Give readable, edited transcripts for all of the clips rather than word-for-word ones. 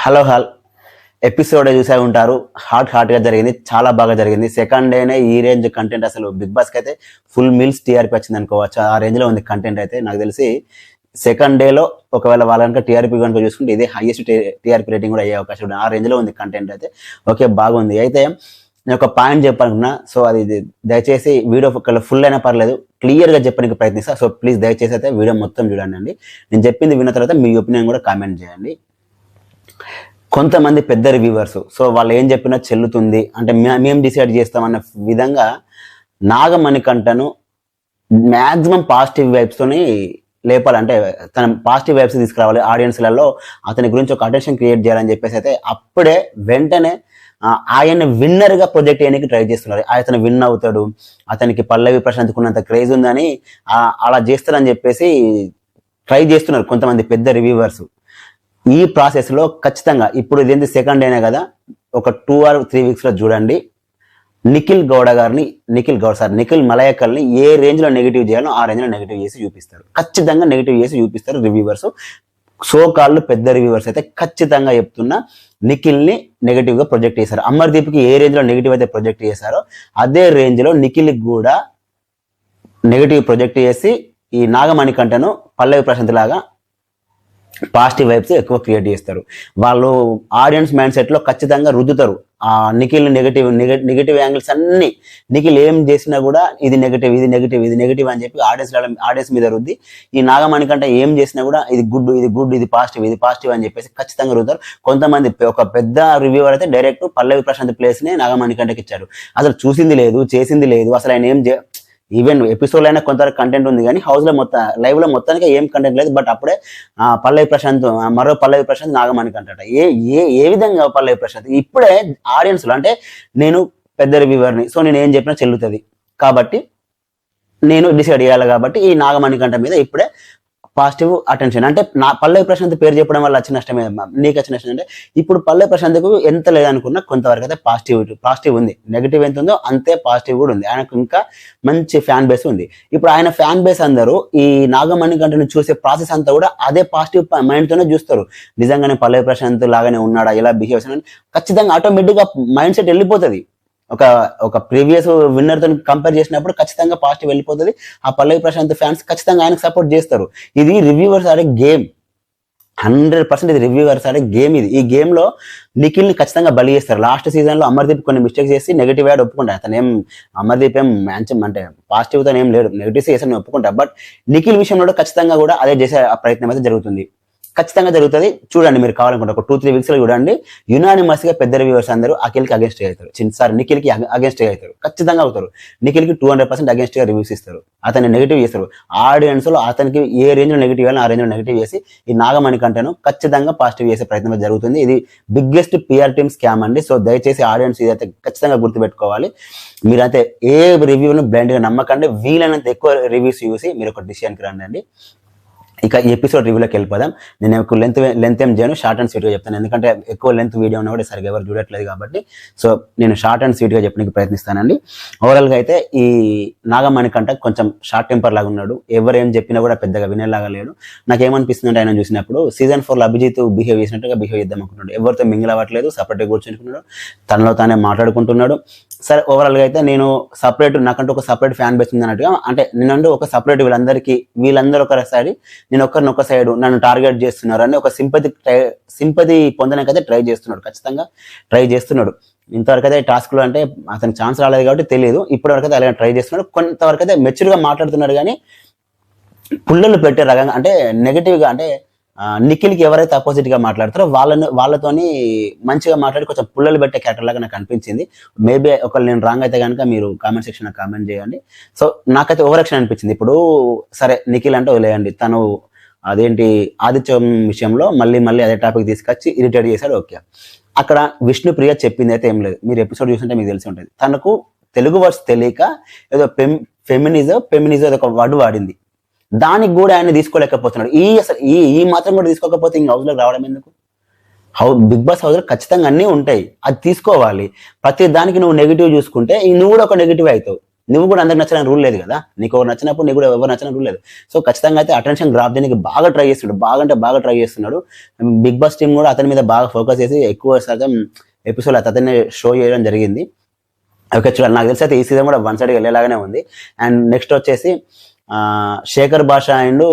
Hello hall episode చూసే ఉంటారు. హాట్గా జరిగింది, చాలా బాగా జరిగింది. సెకండ్ డేనే ఈ రేంజ్ కంటెంట్, అసలు బిగ్ బాస్కి అయితే ఫుల్ మీల్స్ టీఆర్పీ వచ్చింది అనుకోవచ్చు. ఆ రేంజ్లో ఉంది కంటెంట్ అయితే. నాకు తెలిసి సెకండ్ డేలో ఒకవేళ వాళ్ళ కనుక టీఆర్పీ కనుక చూసుకుంటే ఇదే హైయెస్ట్ టీఆర్పీ రేటింగ్ కూడా అయ్యే అవకాశం ఉంది. ఆ రేంజ్లో ఉంది కంటెంట్ అయితే. ఓకే, బాగుంది. అయితే నేను ఒక పాయింట్ చెప్పాలనుకున్నా, సో అది దయచేసి వీడియో ఫుల్ అయినా పర్లేదు, క్లియర్గా చెప్పడానికి ప్రయత్నిస్తా. సో ప్లీజ్ దయచేసి అయితే వీడియో మొత్తం చూడండి అండి. నేను చెప్పింది విన్న తర్వాత మీ ఒపీనియన్ కూడా కామెంట్ చేయండి. కొంతమంది పెద్ద రివ్యూవర్స్, సో వాళ్ళు ఏం చెప్పినా చెల్లుతుంది అంటే మేము డిసైడ్ చేస్తామన్న విధంగా నాగమణికంటను మ్యాక్సిమం పాజిటివ్ వైబ్స్తోని లేపాలంటే తన పాజిటివ్ వైబ్స్ తీసుకురావాలి ఆడియన్స్లలో, అతని గురించి ఒక అటెన్షన్ క్రియేట్ చేయాలని చెప్పేసి అయితే అప్పుడే వెంటనే ఆయన విన్నర్గా ప్రొజెక్ట్ చేయడానికి ట్రై చేస్తున్నారు. అతను విన్ అవుతాడు, అతనికి పల్లవి ప్రశాంత్కు ఉన్నంత క్రేజ్ ఉందని అలా చేస్తారని చెప్పేసి ట్రై చేస్తున్నారు కొంతమంది పెద్ద రివ్యూవర్స్. ఈ ప్రాసెస్లో ఖచ్చితంగా ఇప్పుడు ఇదేంటి సెకండ్ డేనే కదా, ఒక 2 or 3 వీక్స్లో చూడండి నిఖిల్ మలయకల్ని ఏ రేంజ్లో నెగిటివ్ చేయాలో ఆ రేంజ్లో నెగిటివ్ చేసి చూపిస్తారు. ఖచ్చితంగా నెగిటివ్ చేసి చూపిస్తారు రివ్యూవర్స్. సో కాళ్ళు పెద్ద రివ్యూవర్స్ అయితే ఖచ్చితంగా చెప్తున్నా నిఖిల్ని నెగిటివ్గా ప్రొజెక్ట్ చేశారు. అమర్దీప్కి ఏ రేంజ్లో నెగిటివ్ అయితే ప్రొజెక్ట్ చేశారో అదే రేంజ్లో నిఖిల్కి కూడా నెగిటివ్ ప్రొజెక్ట్ చేసి ఈ నాగమణికంటను పల్లవి ప్రశాంత్ లాగా పాజిటివ్ వైబ్స్ ఎక్కువ క్రియేట్ చేస్తారు. వాళ్ళు ఆడియన్స్ మైండ్ సెట్లో ఖచ్చితంగా రుద్దుతారు ఆ నిఖిల్ నెగిటివ్ యాంగిల్స్ అన్ని. నిఖిల్ ఏం చేసినా కూడా ఇది నెగిటివ్ అని చెప్పి ఆడియన్స్ మీద రుద్ది, ఈ నాగమణికంట ఏం చేసినా కూడా ఇది గుడ్, ఇది పాజిటివ్ అని చెప్పేసి ఖచ్చితంగా రుద్దారు. కొంతమంది ఒక పెద్ద రివ్యూవర్ అయితే డైరెక్ట్ పల్లవి ప్రశాంత్ ప్లేస్ని నాగమణికంటకి ఇచ్చారు. అసలు చూసింది లేదు, చేసింది లేదు, అసలు ఆయన ఏం ఈవెన్ ఎపిసోడ్ అయినా కొంతవరకు కంటెంట్ ఉంది కానీ హౌస్లో లైవ్లో మొత్తానికి ఏం కంటెంట్ లేదు. బట్ అప్పుడే మరో పల్లవి ప్రశాంత్ నాగమణికంట ఏ విధంగా పల్లవి ప్రశాంత్ ఇప్పుడే ఆడియన్స్లో, అంటే నేను పెద్ద రివ్యూవర్ని, సో నేను ఏం చెప్పినా చెల్లుతుంది కాబట్టి నేను డిసైడ్ చేయాలి కాబట్టి ఈ నాగమణికంట మీద ఇప్పుడే పాజిటివ్ అటెన్షన్. అంటే పల్లవి ప్రశాంత్ పేరు చెప్పడం వల్ల వచ్చిన నష్టమే, నీకు వచ్చిన నష్టం అంటే ఇప్పుడు పల్లవి ప్రశాంత్కు ఎంత లేదనుకున్నా కొంతవరకు అయితే పాజిటివ్ ఉంది. నెగిటివ్ ఎంత ఉందో అంతే పాజిటివ్ కూడా ఉంది. ఆయనకు ఇంకా మంచి ఫ్యాన్ బేస్ ఉంది. ఇప్పుడు ఆయన ఫ్యాన్ బేస్ అందరూ ఈ నాగమణికంటను చూసే ప్రాసెస్ అంతా కూడా అదే పాజిటివ్ మైండ్తోనే చూస్తారు. నిజంగానే పల్లవి ప్రశాంత్ లాగానే ఉన్నాడా, ఎలా బిహేవ్ చేస్తాడని ఖచ్చితంగా ఆటోమేటిక్గా మైండ్ సెట్ వెళ్ళిపోతుంది. ఒక ప్రీవియస్ విన్నర్తో కంపేర్ చేసినప్పుడు ఖచ్చితంగా పాజిటివ్ వెళ్ళిపోతుంది. ఆ పల్లవి ప్రశాంత్ ఫ్యాన్స్ ఖచ్చితంగా ఆయనకు సపోర్ట్ చేస్తారు. ఇది రివ్యూవర్స్ ఆడే గేమ్, 100% ఇది రివ్యూవర్స్ ఆడే గేమ్. ఈ గేమ్లో నిఖిల్ని ఖచ్చితంగా బలి చేస్తారు. లాస్ట్ సీజన్లో అమర్దీప్ కొన్ని మిస్టేక్స్ చేసి నెగిటివ్ యాడ్ ఒప్పుకుంటా. అతను అమర్దీప్ అంటే పాజిటివ్తో ఏం లేడు, నెగిటివ్స్ చేసి ఒప్పుకుంటా. బట్ నిఖిల్ విషయంలో ఖచ్చితంగా కూడా అదే చేసే ప్రయత్నం అయితే జరుగుతుంది. ఖచ్చితంగా జరుగుతుంది. చూడండి, మీరు కావాలనుకుంటే ఒక 2-3 వీక్స్లో చూడండి, యునానిమస్గా పెద్ద రివ్యూవర్స్ అందరూ అఖిల్కి అగేన్స్ట్ అవుతారు. నిఖిల్కి అగేన్స్ట్ అవుతారు, ఖచ్చితంగా అవుతారు. నిఖిల్కి 200% అగేన్స్ట్గా రివ్యూస్ ఇస్తారు, అతన్ని నెగిటివ్ చేస్తారు. ఆడియన్స్లో అతనికి ఏ రేంజ్లో నెగిటివ్ వేయాలో ఆ రేంజ్లో నెగిటివ్ చేసి ఈ నాగమణికంటను ఖచ్చితంగా పాజిటివ్ చేసే ప్రయత్నం జరుగుతుంది. ఇది బిగ్గెస్ట్ పిఆర్ టీమ్ స్కామ్ అండి. సో దయచేసి ఆడియన్స్ ఇదైతే ఖచ్చితంగా గుర్తుపెట్టుకోవాలి. మీరైతే ఏ రివ్యూను బ్లైండ్గా నమ్మకండి. వీలైనంత ఎక్కువ రివ్యూస్ చూసి మీరు ఒక డిసిషన్కి రండి. ఇక ఈ ఎపిసోడ్ రివ్యూలోకి వెళ్ళిపోదాం. నేను ఎక్కువ లెంత్ ఏం చేయను, షార్ట్ అండ్ స్వీట్గా చెప్తాను. ఎందుకంటే ఎక్కువ లెంత్ వీడియో ఉన్నా కూడా సరిగ్గా ఎవరు చూడట్లేదు కాబట్టి, సో నేను షార్ట్ అండ్ స్వీట్గా చెప్పడానికి ప్రయత్నిస్తానండి. ఓవరాల్గా అయితే ఈ నాగమణికంట కొంచెం షార్ట్ టెంపర్ లాగా ఉన్నాడు. ఎవరు ఏం చెప్పినా కూడా పెద్దగా వినేలాగా లేడు. నాకేమనిపిస్తుంది అంటే ఆయన చూసినప్పుడు సీజన్ 4లో అభిజిత్ బిహేవ్ చేసినట్టుగా బిహేవ్ చేద్దాం అనుకుంటున్నాడు. ఎవరితో మింగిల్ అవ్వట్లేదు, సపరేట్గా కూర్చుంటున్నాడు, తనలో తానే మాట్లాడుకుంటున్నాడు. సరే, ఓవరాల్గా అయితే నేను నాకంటూ ఒక సపరేట్ ఫ్యాన్ బేస్ ఉంది అన్నట్టుగా, అంటే నేనంటూ ఒక సపరేట్ వీళ్ళందరూ ఒక సైడ్, నేను ఒక్క సైడ్ నన్ను టార్గెట్ చేస్తున్నారు అని ఒక సింపతి పొందడానికైతే ఖచ్చితంగా ట్రై చేస్తున్నాడు. ఇంతవరకు అయితే టాస్క్లో అంటే అతనికి ఛాన్స్ రాలేదు కాబట్టి తెలియదు. ఇప్పటివరకు అయితే అలాగే ట్రై చేస్తున్నాడు. కొంతవరకు అయితే మెచ్యూర్గా మాట్లాడుతున్నాడు కానీ పుల్లలు పెట్టే రకంగా, అంటే నెగిటివ్గా, అంటే నిఖిల్కి ఎవరైతే అపోజిట్గా మాట్లాడతారో వాళ్ళతోని మంచిగా మాట్లాడి కొంచెం పుల్లలు పెట్టే క్యారెక్టర్ లాగా నాకు అనిపించింది. మేబీ ఒకవేళ నేను రాంగ్ అయితే కనుక మీరు కామెంట్ సెక్షన్లో కామెంట్ చేయండి. సో నాకైతే ఓవర్ యాక్షన్ అనిపించింది. ఇప్పుడు సరే నిఖిల్ అంటే వదిలేయండి, తను అదేంటి ఆదిత్యం విషయంలో మళ్ళీ అదే టాపిక్ తీసుకొచ్చి ఇరిటేట్ చేశాడు. ఓకే, అక్కడ విష్ణుప్రియ చెప్పింది అయితే ఏం లేదు. మీరు ఎపిసోడ్ చూస్తుంటే మీకు తెలిసి ఉంటుంది. తనకు తెలుగు వర్డ్స్ తెలియక ఏదో ఫెమినిజం ఒక వర్డ్ వాడింది. దానికి కూడా ఆయన తీసుకోలేకపోతున్నాడు. ఈ మాత్రం కూడా తీసుకోకపోతే ఇంక హౌస్లోకి రావడం ఎందుకు? బిగ్ బాస్ హౌస్లో ఖచ్చితంగా అన్నీ ఉంటాయి, అది తీసుకోవాలి. ప్రతి దానికి నువ్వు నెగిటివ్ చూసుకుంటే నువ్వు కూడా ఒక నెగిటివ్ అవుతావు. నువ్వు కూడా అందరికి నచ్చిన రూల్ లేదు కదా, నీకు ఎవరు నచ్చినప్పుడు నీకు కూడా ఎవరు నచ్చిన రూల్ లేదు. సో ఖచ్చితంగా అయితే అటెన్షన్ గ్రాప్ చేయడానికి బాగా ట్రై చేస్తున్నాడు, బాగా అంటే బాగా ట్రై చేస్తున్నాడు. బిగ్ బాస్ టీం కూడా అతని మీద బాగా ఫోకస్ చేసి ఎక్కువ శాతం ఎపిసోడ్ అతన్ని షో చేయడం జరిగింది. ఓకే చూడాలి, నాకు తెలిసి అయితే ఈ సీజన్ కూడా వన్ సైడ్కి వెళ్ళేలాగానే ఉంది. అండ్ నెక్స్ట్ వచ్చేసి శేఖర్ భాష అండ్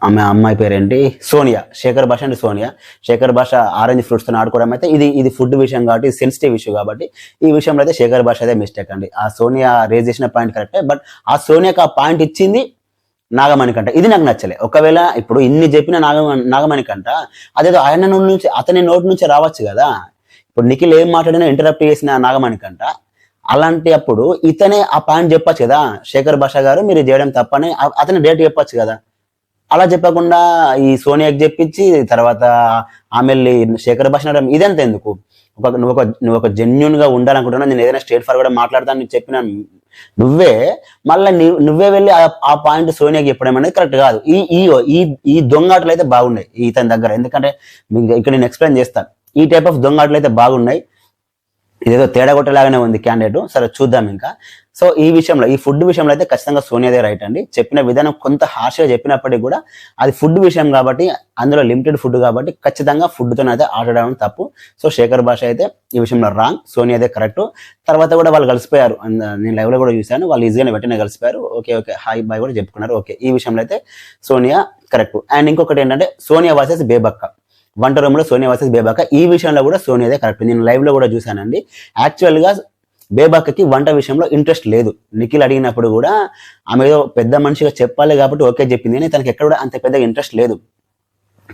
అమ్మాయి పేరేంటి సోనియా, శేఖర్ భాష అండ్ సోనియా. శేఖర్ భాష ఆరెంజ్ ఫ్రూట్స్తో ఆడుకోవడం అయితే ఇది ఫుడ్ విషయం కాబట్టి సెన్సిటివ్ ఇష్యూ కాబట్టి ఈ విషయంలో అయితే శేఖర్ భాష అయితే మిస్టేక్ అండి. ఆ సోనియా రేజ్ చేసిన పాయింట్ కరెక్టే, బట్ ఆ సోనియాకి ఆ పాయింట్ ఇచ్చింది నాగమణికంట, ఇది నాకు నచ్చలే. ఒకవేళ ఇప్పుడు ఇన్ని చెప్పిన నాగమణికంట అదేదో ఆయన నుంచి అతని నోటి నుంచి రావచ్చు కదా. ఇప్పుడు నిఖిల్ ఏం మాట్లాడినా ఇంటరప్ట్ చేసిన నాగమణికంట, అలాంటి అప్పుడు ఇతనే ఆ పాయింట్ చెప్పచ్చు కదా, శేఖర్ భాష గారు మీరు చేయడం తప్పని అతని డేట్ చెప్పచ్చు కదా. అలా చెప్పకుండా ఈ సోనియాకి చెప్పించి తర్వాత ఆమె శేఖర్ భాష ఇదంతా ఎందుకు? నువ్వు ఒక జెన్యున్ గా ఉండాలనుకుంటున్నా, నేను ఏదైనా స్ట్రేట్ ఫార్వర్డ్ మాట్లాడతాను చెప్పిన నువ్వే మళ్ళీ నువ్వే వెళ్ళి ఆ పాయింట్ సోనియాకి చెప్పడం అనేది కరెక్ట్ కాదు. ఈ దొంగాటలు అయితే బాగున్నాయి ఇతని దగ్గర, ఎందుకంటే ఇక్కడ నేను ఎక్స్ప్లెయిన్ చేస్తాను. ఈ టైప్ ఆఫ్ దొంగాటలు అయితే బాగున్నాయి, ఇదేదో తేడా కొట్టేలాగానే ఉంది క్యాండిడేట్. సరే చూద్దాం ఇంకా. సో ఈ విషయంలో ఈ ఫుడ్ విషయంలో అయితే ఖచ్చితంగా సోనియాదే రైట్ అండి. చెప్పిన విధానం కొంత హార్ష్గా చెప్పినప్పటికీ కూడా అది ఫుడ్ విషయం కాబట్టి, అందులో లిమిటెడ్ ఫుడ్ కాబట్టి ఖచ్చితంగా ఫుడ్తో అయితే ఆడడం తప్పు. సో శేఖర్ భాష అయితే ఈ విషయంలో రాంగ్, సోనియాదే కరెక్ట్. తర్వాత కూడా వాళ్ళు కలిసిపోయారు, నేను లైవ్ లో కూడా చూశాను, వాళ్ళు ఈజీగానే వెంటనే కలిసిపోయారు. ఓకే హాయ్ బాయ్ కూడా చెప్పుకున్నారు. ఓకే ఈ విషయంలో అయితే సోనియా కరెక్ట్. అండ్ ఇంకొకటి ఏంటంటే సోనియా వర్సెస్ బేబక్క, వంట రూమ్ లో సోనియా వర్సెస్ బేబాక, ఈ విషయంలో కూడా సోనియాదే కరెక్ట్. నేను లైవ్ లో కూడా చూశానండి. యాక్చువల్ గా బేబాకకి వంట విషయంలో ఇంట్రెస్ట్ లేదు. నిఖిల్ అడిగినప్పుడు కూడా ఆమె ఏదో పెద్ద మనిషిగా చెప్పాలి కాబట్టి ఓకే చెప్పింది, కానీ తనకి ఎక్కడ కూడా అంత పెద్దగా ఇంట్రెస్ట్ లేదు.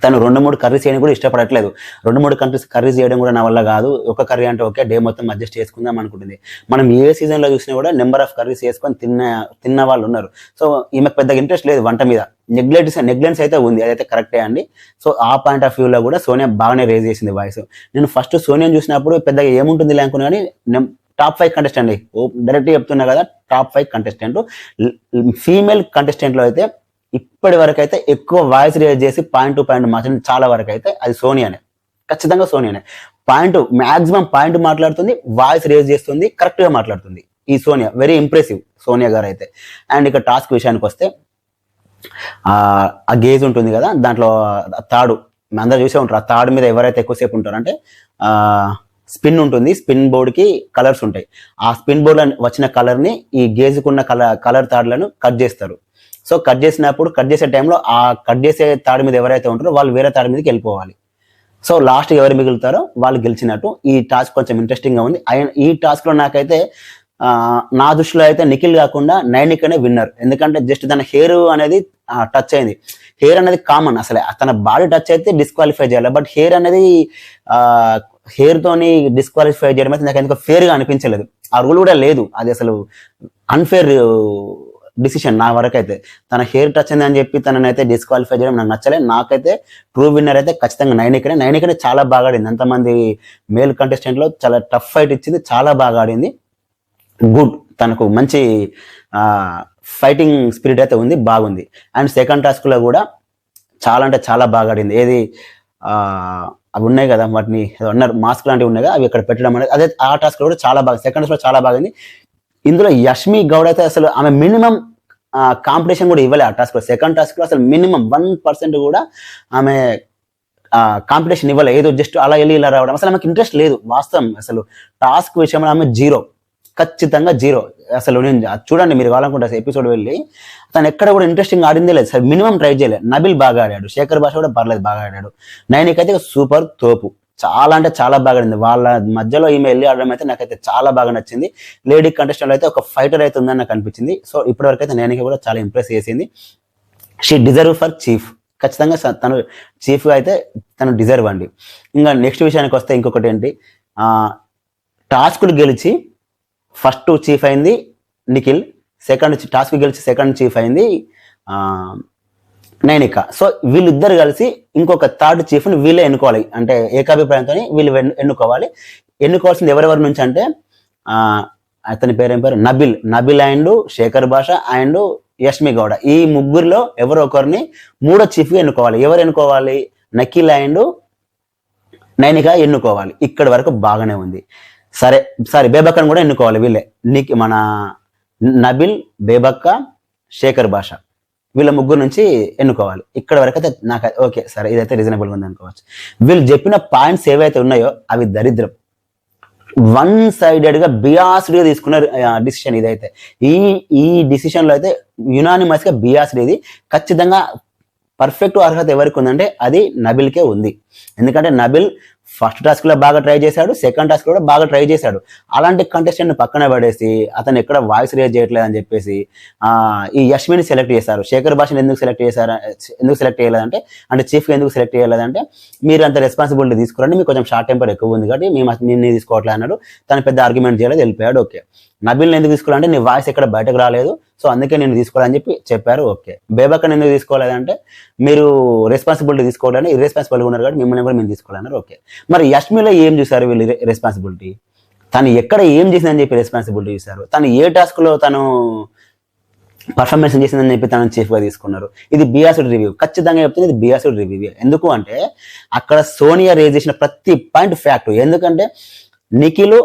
తను 2-3 కర్రీస్ చేయడం కూడా ఇష్టపడట్లేదు. 2-3 కర్రీస్ చేయడం కూడా నా వల్ల కాదు, ఒక కర్రీ అంటే ఓకే డే మొత్తం అడ్జస్ట్ చేసుకుందాం అనుకుంటుంది. మనం ఏ సీజన్ లో చూసినా కూడా నెంబర్ ఆఫ్ కర్రీస్ చేసుకొని తిన్న వాళ్ళు ఉన్నారు. సో ఈమెకు పెద్దగా ఇంట్రెస్ట్ లేదు వంట మీద, నెగ్లెన్స్ అయితే ఉంది, అదైతే కరెక్టే అండి. సో ఆ పాయింట్ ఆఫ్ వ్యూలో కూడా సోనియా బాగానే రేజ్ చేసింది వాయిస్. నేను ఫస్ట్ సోనియాని చూసినప్పుడు పెద్దగా ఏముంటుంది అనుకున్నా, కానీ టాప్ 5 కంటెస్టెంట్, డైరెక్ట్ చెప్తున్నా కదా, టాప్ 5 కంటెస్టెంట్. ఫీమేల్ కంటెస్టెంట్ లో అయితే ఇప్పటి వరకు అయితే ఎక్కువ వాయిస్ రేజ్ చేసి పాయింట్ టు పాయింట్ మాట్లాడి చాలా వరకు అయితే అది సోనియానే, ఖచ్చితంగా సోనియానే. మాక్సిమం పాయింట్ మాట్లాడుతుంది, వాయిస్ రేజ్ చేస్తుంది, కరెక్ట్ గా మాట్లాడుతుంది ఈ సోనియా. వెరీ ఇంప్రెసివ్ సోనియా గారు అయితే. అండ్ ఇక టాస్క్ విషయానికి వస్తే ఆ గేజ్ ఉంటుంది కదా, దాంట్లో తాడు అందరూ చూసే ఉంటారు. ఆ తాడు మీద ఎవరైతే ఎక్కువసేపు ఉంటారు అంటే స్పిన్ ఉంటుంది, స్పిన్ బోర్డ్ కి కలర్స్ ఉంటాయి. ఆ స్పిన్ బోర్డ్ లో వచ్చిన కలర్ ని ఈ గేజ్కున్న కలర్ తాడులను కట్ చేస్తారు. సో కట్ చేసే టైంలో ఆ కట్ చేసే తాడు మీద ఎవరైతే ఉంటారో వాళ్ళు వేరే తాడు మీదకి వెళ్ళిపోవాలి. సో లాస్ట్ ఎవరు మిగులుతారో వాళ్ళు గెలిచినట్టు. ఈ టాస్క్ కొంచెం ఇంట్రెస్టింగ్ గా ఉంది. ఈ టాస్క్ లో నాకైతే నా దృష్టిలో అయితే నిఖిల్ కాకుండా నైనికనే విన్నర్. ఎందుకంటే జస్ట్ తన హెయిర్ అనేది టచ్ అయింది. హెయిర్ అనేది కామన్, అసలు తన బాడీ టచ్ అయితే డిస్క్వాలిఫై చేయాలి, బట్ హెయిర్ అనేది హెయిర్ తోని డిస్క్వాలిఫై చేయడం అయితే నాకు ఎందుకు ఫేర్ గా అనిపించలేదు. ఆ రూల్ కూడా లేదు, అది అసలు అన్ఫేర్ డిసిషన్ నా వరకు అయితే. తన హెయిర్ టచ్ అయింది అని చెప్పి తనని అయితే డిస్క్వాలిఫై చేయడం నాకు నచ్చలేదు. నాకైతే ట్రూ విన్నర్ అయితే ఖచ్చితంగా నైనికనే చాలా బాగా ఆడింది. అంతమంది మేల్ కంటెస్టెంట్ లో చాలా టఫ్ ఫైట్ ఇచ్చింది, చాలా బాగా ఆడింది. గుడ్, తనకు మంచి ఫైటింగ్ స్పిరిట్ అయితే ఉంది, బాగుంది. అండ్ సెకండ్ టాస్క్ లో కూడా చాలా అంటే చాలా బాగా ఆడింది. ఏది అవి ఉన్నాయి కదా, వాటిని అన్నారు మాస్క్ లాంటివి ఉన్నాయి కదా, అవి ఇక్కడ పెట్టడం అనేది, అదే ఆ టాస్క్ లో కూడా చాలా బాగా, సెకండ్ టాస్క్ లో చాలా బాగుంది. ఇందులో యష్మి గౌడ్ అయితే అసలు ఆమె మినిమం కాంపిటీషన్ కూడా ఇవ్వలే ఆ టాస్క్ లో. సెకండ్ టాస్క్ లో అసలు మినిమం 1% కూడా ఆమె కాంపిటీషన్ ఇవ్వలే. ఏదో జస్ట్ అలా వెళ్ళి ఇలా రావడం, అసలు ఆమెకు ఇంట్రెస్ట్ లేదు. వాస్తవం, అసలు టాస్క్ విషయంలో ఆమె జీరో, ఖచ్చితంగా జీరో. అసలు నేను చూడండి, మీరు కావాలనుకుంటే ఎపిసోడ్ వెళ్ళి తను ఎక్కడ కూడా ఇంట్రెస్టింగ్ ఆడిందే లేదు, సరే మినిమం ట్రై చేయలేదు. నబిల్ బాగా ఆడాడు, శేఖర్ భాష కూడా పర్లేదు బాగా ఆడాడు, నైనిక అయితే సూపర్ తోపు, చాలా అంటే చాలా బాగా ఆడింది. వాళ్ళ మధ్యలో ఈమె వెళ్ళి ఆడడం అయితే నాకైతే చాలా బాగా నచ్చింది. లేడీ కంటెస్టెంట్ అయితే ఒక ఫైటర్ అయితే ఉందని నాకు అనిపించింది. సో ఇప్పటి వరకు అయితే నైనిక కూడా చాలా ఇంప్రెస్ చేసింది. షీ డిజర్వ్ ఫర్ చీఫ్, ఖచ్చితంగా తను చీఫ్ గా అయితే తను డిజర్వ్ అండి. ఇంకా నెక్స్ట్ విషయానికి వస్తే ఇంకొకటి ఏంటి, టాస్కులు గెలిచి ఫస్ట్ చీఫ్ అయింది నిఖిల్, సెకండ్ టాస్క్ గెలిచి సెకండ్ చీఫ్ అయింది నైనిక. సో వీళ్ళిద్దరు కలిసి ఇంకొక థర్డ్ చీఫ్ ని వీళ్ళే ఎన్నుకోవాలి, అంటే ఏకాభిప్రాయంతో వీళ్ళు ఎన్నుకోవాలి. ఎన్నుకోవాల్సింది ఎవరెవరి నుంచి అంటే అతని పేరు నబిల్ అండ్ శేఖర్ భాష అండ్ యష్మి గౌడ, ఈ ముగ్గురులో ఎవరో ఒకరిని మూడో చీఫ్ గా ఎన్నుకోవాలి. ఎవరు ఎన్నుకోవాలి? నిఖిల్ అండ్ నైనిక ఎన్నుకోవాలి. ఇక్కడి వరకు బాగానే ఉంది. సరే సారీ బేబక్కని కూడా ఎన్నుకోవాలి వీళ్ళే. మన నబిల్, బేబక్క, శేఖర్ భాష వీళ్ళ ముగ్గురు నుంచి ఎన్నుకోవాలి. ఇక్కడ వరకు అయితే నాకు ఓకే సరే ఇదైతే రీజనబుల్గా ఉంది అనుకోవచ్చు. వీళ్ళు చెప్పిన పాయింట్స్ ఏవైతే ఉన్నాయో అవి దరిద్రం. వన్ సైడెడ్గా బియాస్డ్గా తీసుకున్న డిసిషన్ ఇదైతే. ఈ డిసిషన్లో అయితే యునానిమస్గా బియాస్డ్ ఇది. ఖచ్చితంగా పర్ఫెక్ట్ అర్హత ఎవరికి ఉందంటే అది నబిల్కే ఉంది. ఎందుకంటే నబిల్ ఫస్ట్ టాస్క్ లో బాగా ట్రై చేశాడు, సెకండ్ టాస్క్ కూడా బాగా ట్రై చేశాడు. అలాంటి కంటెస్టెంట్ పక్కన పడేసి అతను ఎక్కడ వాయిస్ రేజ్ చేయట్లేదు అని చెప్పేసి ఈ యష్మిని సెలెక్ట్ చేశారు. శేఖర్ భాషను ఎందుకు సెలెక్ట్ చేయలేదంటే అంటే చీఫ్ ఎందుకు సెలెక్ట్ చేయలేదంటే మీరు అంత రెస్పాన్సిబిలిటీ తీసుకురండి, మీకు కొంచెం షార్ట్ టెంపర్ ఎక్కువ ఉంది కాబట్టి మేము తీసుకోవట్లేదు అన్నాడు. తను పెద్ద ఆర్గ్యుమెంట్ చేయలేదు, వెళ్ళిపోయాడు. ఓకే. నబిల్ని ఎందుకు తీసుకోవాలంటే నీ వాయిస్ ఎక్కడ బయటకు రాలేదు, సో అందుకే నేను తీసుకోవాలని చెప్పారు. ఓకే. బేబక్కని ఎందుకు తీసుకోలేదంటే మీరు రెస్పాన్సిబిలిటీ తీసుకోవాలని ఇర్రెస్పాన్సిబుల్గా ఉన్నారు కాబట్టి మిమ్మల్ని కూడా మేము తీసుకోవాలన్నారు. ఓకే. మరి యష్మిలో ఏం చూసారు వీళ్ళు రెస్పాన్సిబిలిటీ? తను ఎక్కడ ఏం చేసిందని చెప్పి రెస్పాన్సిబిలిటీ చూశారు. తను ఏ టాస్క్ లో తను పర్ఫార్మెన్స్ చేసిందని చెప్పి తనను చీఫ్గా తీసుకున్నారు. ఇది బియాస్డ్ రివ్యూ. ఖచ్చితంగా చెప్తుంది ఇది బియాస్డ్ రివ్యూ. ఎందుకు అంటే అక్కడ సోనియా రేజ్ చేసిన ప్రతి పాయింట్ ఫ్యాక్ట్. ఎందుకంటే నిఖిల్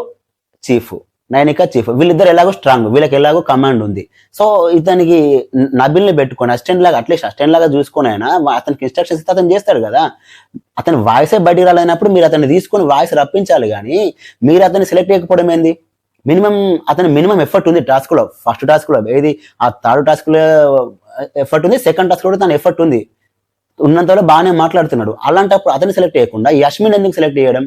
చీఫ్, నైనిక చీఫ్, వీళ్ళిద్దరు ఎలాగో స్ట్రాంగ్, వీళ్ళకి ఎలాగో కమాండ్ ఉంది. సో ఇతనికి నబిల్ని పెట్టుకొని అసిస్టెంట్ లాగా అట్లీస్ట్ అసిస్టెంట్ లాగా చూసుకొని అయినా అతనికి ఇన్స్ట్రక్షన్స్ ఇస్తే అతను చేస్తాడు కదా. అతని వాయిసే బయటికి రాలేనప్పుడు మీరు అతన్ని తీసుకొని వాయిస్ రప్పించాలి, కానీ మీరు అతన్ని సెలెక్ట్ చేయకపోవడం ఏంది? అతని మినిమం ఎఫర్ట్ ఉంది టాస్క్ లో. ఫస్ట్ టాస్క్ లో ఏది ఆ థర్డ్ టాస్క్ లో ఎఫర్ట్ ఉంది, సెకండ్ టాస్క్ లో తన ఎఫర్ట్ ఉంది, ఉన్నంతలో బాగానే మాట్లాడుతున్నాడు. అలాంటప్పుడు అతన్ని సెలెక్ట్ చేయకుండా యష్మిన్ ఎందుకు సెలెక్ట్ చేయడం?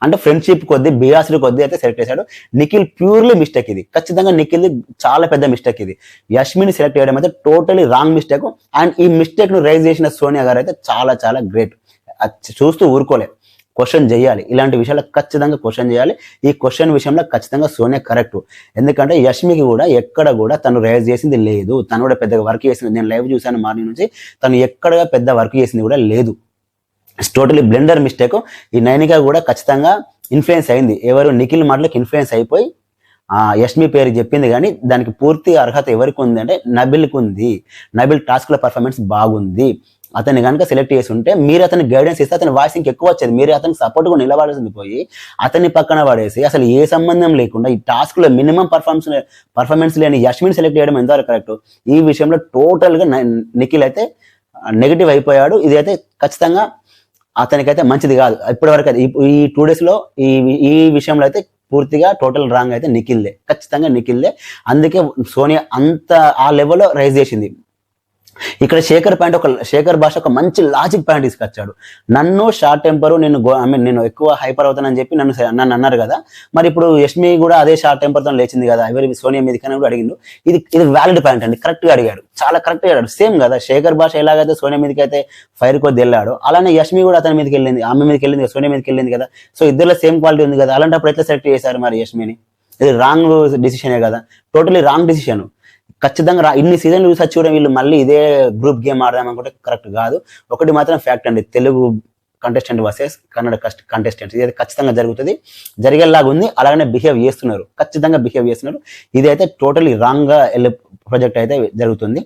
అంటే ఫ్రెండ్షిప్ కొద్ది బియాస్డ్ కొద్ది అయితే సెలెక్ట్ చేశాడు. నిఖిల్ ప్యూర్లీ మిస్టేక్ ఇది. ఖచ్చితంగా నిఖిల్ చాలా పెద్ద మిస్టేక్ ఇది. యష్మిని సెలెక్ట్ చేయడం అయితే టోటలీ రాంగ్ మిస్టేక్. అండ్ ఈ మిస్టేక్ ను రైజ్ చేసిన సోనియా గారు అయితే చాలా చాలా గ్రేట్. చూస్తూ ఊరుకోలే, క్వశ్చన్ చేయాలి. ఇలాంటి విషయాలు ఖచ్చితంగా క్వశ్చన్ చేయాలి. ఈ క్వశ్చన్ విషయంలో ఖచ్చితంగా సోనియా కరెక్ట్. ఎందుకంటే యష్మికి కూడా ఎక్కడ కూడా తను రైజ్ చేసింది లేదు. తను కూడా పెద్దగా వర్క్ చేసింది, నేను లైవ్ చూసాను మార్నింగ్ నుంచి, తను ఎక్కడ పెద్ద వర్క్ చేసింది కూడా లేదు. Totally blunder mistake. ఈ నైనిక కూడా ఖచ్చితంగా ఇన్ఫ్లుయెన్స్ అయింది. ఎవరు నిఖిల్ మాటలకు ఇన్ఫ్లుయెన్స్ అయిపోయి యష్మి పేరు చెప్పింది, కానీ దానికి పూర్తి అర్హత ఎవరికి ఉంది అంటే నబిల్కి ఉంది. నబిల్ టాస్క్ లో పర్ఫార్మెన్స్ బాగుంది. అతన్ని కనుక సెలెక్ట్ చేసి ఉంటే మీరు అతని గైడెన్స్ ఇస్తే అతని వాయిస్ ఇంకెక్కువ వచ్చేది. మీరు అతనికి సపోర్ట్గా నిలబడాల్సింది పోయి అతన్ని పక్కన పడేసి అసలు ఏ సంబంధం లేకుండా ఈ టాస్క్ లో మినిమం పర్ఫార్మెన్స్ లేని యష్మిని సెలెక్ట్ చేయడం ఎంతవరకు కరెక్ట్? ఈ విషయంలో టోటల్ గా నిఖిల్ అయితే నెగిటివ్ అయిపోయాడు. ఇది అయితే ఖచ్చితంగా అతనికైతే మంచిది కాదు. ఇప్పటి వరకు అయితే ఈ 2 days లో ఈ విషయంలో అయితే పూర్తిగా టోటల్ రాంగ్ అయితే నిఖిల్దే, ఖచ్చితంగా నిఖిల్దే. అందుకే సోనియా అంత ఆ లెవెల్లో రైజ్ చేసింది. ఇక్కడ శేఖర్ భాష ఒక మంచి లాజిక్ పాయింట్ తీసుకొచ్చాడు. నన్ను షార్ట్ టెంపర్, నేను ఎక్కువ హైపర్ అవుతానని చెప్పి నన్ను అన్నారు కదా, మరి ఇప్పుడు యష్మి కూడా అదే షార్ట్ టెంపర్తో లేచింది కదా, ఎవరి సోనియా మీదకి అని కూడా అడిగిండు. ఇది వ్యాలిడ్ పాయింట్ అండి, కరెక్ట్ గా అడిగాడు, చాలా కరెక్ట్ గా అడిగాడు. సేమ్ కదా, శేఖర్ భాష ఎలాగైతే సోనియా మీదకి అయితే ఫైర్ కొద్ది వెళ్ళాడు, అలానే యష్మి కూడా అతని మీదకి వెళ్ళింది, ఆమె మీదకి వెళ్ళింది కదా, సోనియా మీదకి వెళ్ళింది కదా. సో ఇద్దరులో సేమ్ క్వాలిటీ ఉంది కదా, అలాంటప్పుడు ఎట్లా సెలెక్ట్ చేశారు మరి యష్మిని? ఇది రాంగ్ డిసిషనే కదా, టోటలీ రాంగ్ డిసిషన్. ఖచ్చితంగా ఇన్ని సీజన్లు చూసి చూడడం వీళ్ళు మళ్ళీ ఇదే గ్రూప్ గేమ్ ఆడదాం అనుకుంటే కరెక్ట్ కాదు. ఒకటి మాత్రం ఫ్యాక్ట్ అండి, Telugu contestant versus Kannada contestants ఇది ఖచ్చితంగా జరుగుతుంది, జరిగేలాగా ఉంది. అలాగనే బిహేవ్ చేస్తున్నారు, ఖచ్చితంగా బిహేవ్ చేస్తున్నారు. ఇది అయితే టోటలీ రాంగ్ గా వెళ్ళే ప్రాజెక్ట్ అయితే జరుగుతుంది.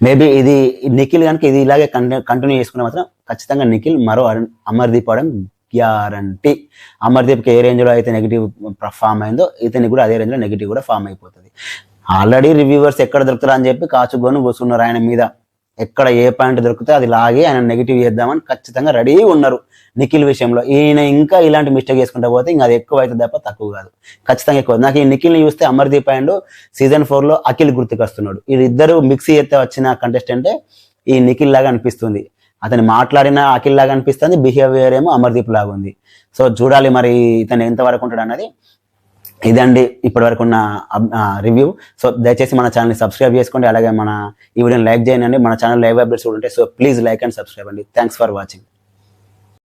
మేబీ ఇది నిఖిల్ కనుక ఇది ఇలాగే కంటిన్యూ చేసుకున్న మాత్రం ఖచ్చితంగా నిఖిల్ మరో అమర్దీప్ అవడం గ్యారంటీ. అమర్దీప్కి ఏ రేంజ్ లో అయితే నెగిటివ్ ఫామ్ అయిందో ఇతనికి కూడా అదే రేంజ్ లో నెగిటివ్ కూడా ఫామ్ అయిపోతుంది. ఆల్రెడీ రివ్యూవర్స్ ఎక్కడ దొరుకుతారా అని చెప్పి కాచుకొని కూర్చున్నారు ఆయన మీద. ఎక్కడ ఏ పాయింట్ దొరికితే అది లాగే ఆయన నెగిటివ్ చేద్దామని ఖచ్చితంగా రెడీ ఉన్నారు నిఖిల్ విషయంలో. ఈయన ఇంకా ఇలాంటి మిస్టేక్ చేసుకుంటా పోతే ఇంకా అది ఎక్కువ అవుతుంది తప్ప తక్కువ కాదు, ఖచ్చితంగా ఎక్కువ. నాకు ఈ నిఖిల్ని చూస్తే అమర్దీప్ అండ్ సీజన్ 4 లో అఖిల్ గుర్తుకొస్తున్నాడు. వీళ్ళిద్దరు మిక్స్ చేస్తే వచ్చిన కంటెస్టెంటే ఈ నిఖిల్ లాగా అనిపిస్తుంది. అతను మాట్లాడిన అఖిల్ లాగా అనిపిస్తుంది, బిహేవియర్ ఏమో అమర్దీప్ లాగా ఉంది. సో చూడాలి మరి ఇతను ఎంతవరకు ఉంటాడు అన్నది. ఇదండి ఇప్పటి వరకు ఉన్న రివ్యూ. సో దయచేసి మన ఛానల్ని సబ్స్క్రైబ్ చేసుకోండి, అలాగే మన ఈ వీడియోని లైక్ చేయండి. మన ఛానల్ లైవ్ అప్డేట్స్ కూడా ఉంటాయి. So please like and subscribe అండి. Thanks for watching.